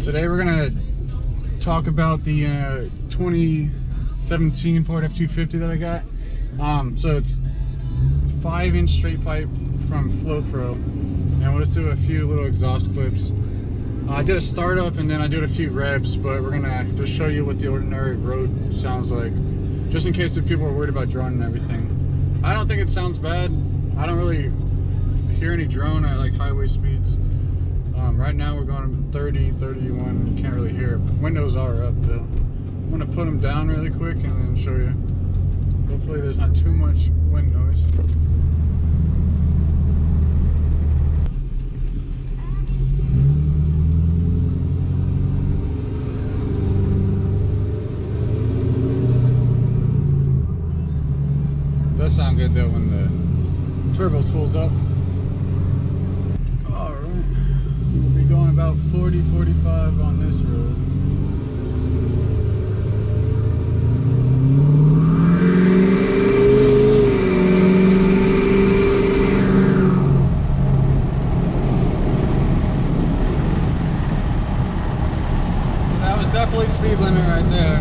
Today we're gonna talk about the 2017 Ford F250 that I got. So it's 5-inch straight pipe from Flo-Pro, and we'll just do a few little exhaust clips. I did a startup and then I did a few revs, but we're gonna just show you what the ordinary road sounds like, just in case if people are worried about drone and everything. I don't think it sounds bad. I don't really hear any drone at like highway speeds. Right now we're going 30, 31, you can't really hear it. Windows are up though. I'm gonna put them down really quick and then show you. Hopefully there's not too much wind noise. It does sound good though when the turbo spools up. Alright. We'll be going about 40, 45 on this road. So that was definitely speed limit right there.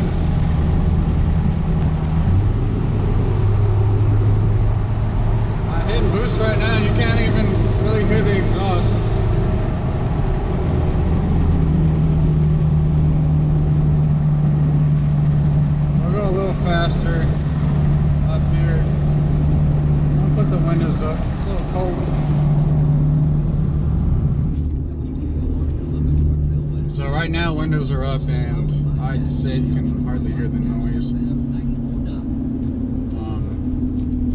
I'm hitting boost right now, you can't even really hear the exhaust. Faster up here. I'm gonna put the windows up. It's a little cold. So right now windows are up and I'd say you can hardly hear the noise.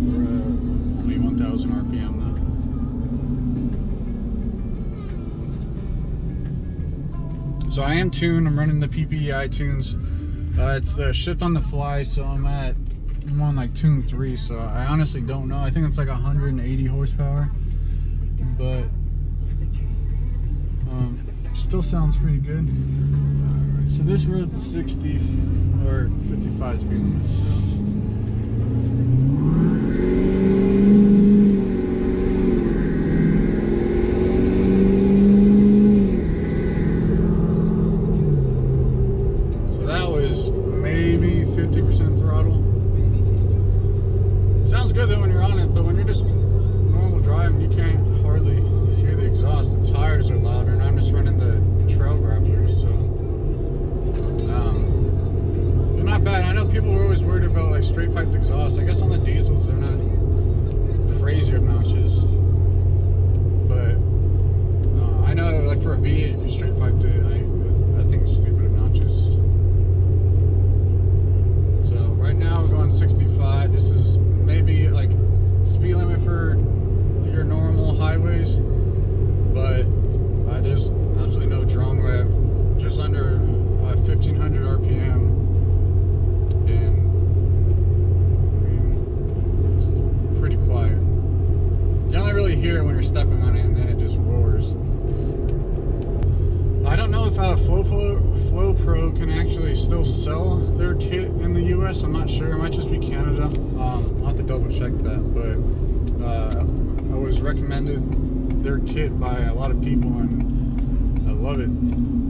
We're at only 1,000 RPM now. So I am tuned. I'm running the PPEI tunes. It's the shift on the fly, so I'm on like tune 3, so I honestly don't know. I think it's like 180 horsepower, but still sounds pretty good. Alright, so this road's 60 or 55 speed limit. Maybe 50% throttle. Sounds good though when you're on it, but when you're just normal driving, you can't hardly hear the exhaust. The tires are louder, and I'm just running the trail grapplers, so they're not bad. I know people were always worried about like straight piped exhaust. I guess on the diesels they're not crazy obnoxious, but I know like for a V8, if you straight piped it, I think it's stupid obnoxious. Right now we're going 65. This is maybe like speed limit for your normal highways, but there's absolutely no drone. We're at just under 1,500 RPM, and I mean, it's pretty quiet. You only really hear it when you're stepping on it, and then it just roars. I don't know if Flo-Pro can actually still sell their kit in the US. I'm not sure. It might just be Canada. I'll have to double check that. But I was recommended their kit by a lot of people, and I love it.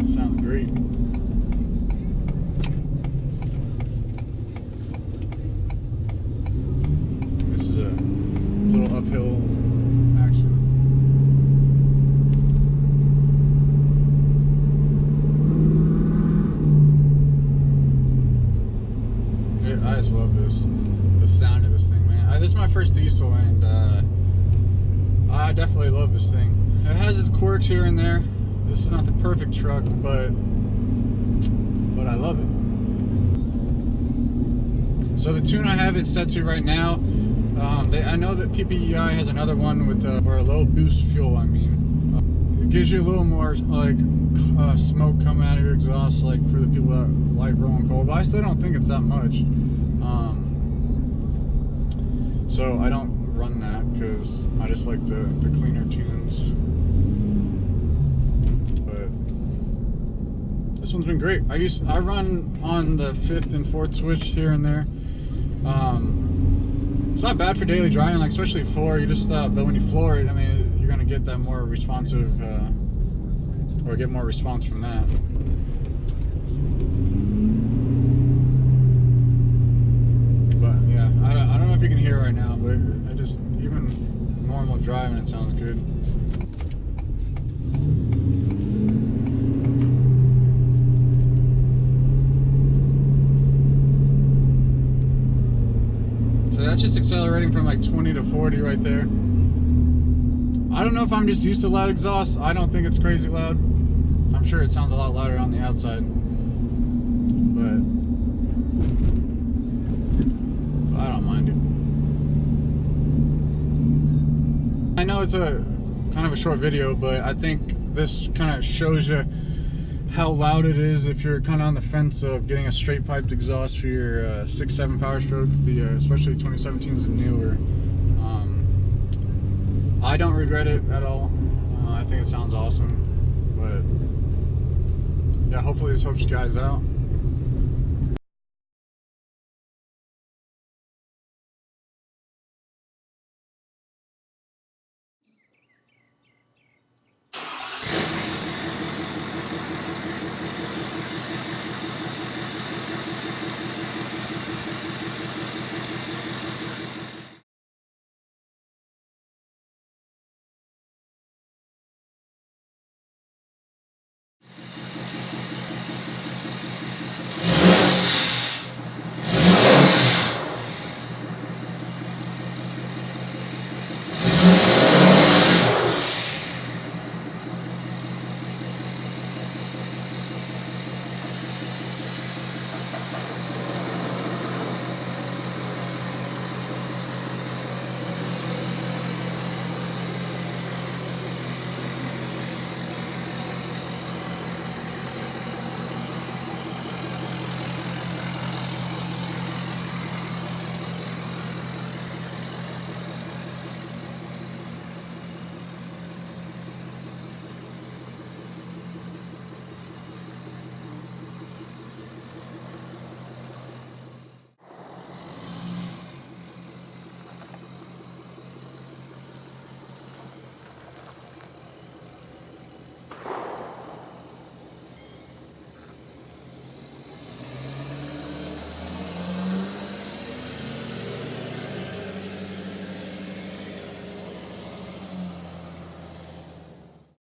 It sounds great. This is a little uphill action. I just love this, the sound of this thing, man. This is my first diesel, and I definitely love this thing. It has its quirks here and there. This is not the perfect truck, but I love it. So the tune I have it set to right now, I know that PPEI has another one with or a low boost fuel. I mean, it gives you a little more like smoke coming out of your exhaust, like for the people that like rolling coal, but I still don't think it's that much. So I don't run that because I just like the cleaner tunes. But this one's been great. I run on the 5th and 4th switch here and there. It's not bad for daily driving, like especially 4. You just but when you floor it, I mean, you're gonna get that more responsive or get more response from that. But yeah, I don't know if you can hear right now, but I just, even normal driving, it sounds good. So that's just accelerating from like 20 to 40 right there. I don't know if I'm just used to loud exhaust. I don't think it's crazy loud. I'm sure it sounds a lot louder on the outside, but I don't mind it. I know it's a kind of a short video, but I think this kind of shows you how loud it is if you're kind of on the fence of getting a straight piped exhaust for your 6.7 Power Stroke, the especially 2017s and newer. I don't regret it at all. I think it sounds awesome, but yeah, hopefully this helps you guys out.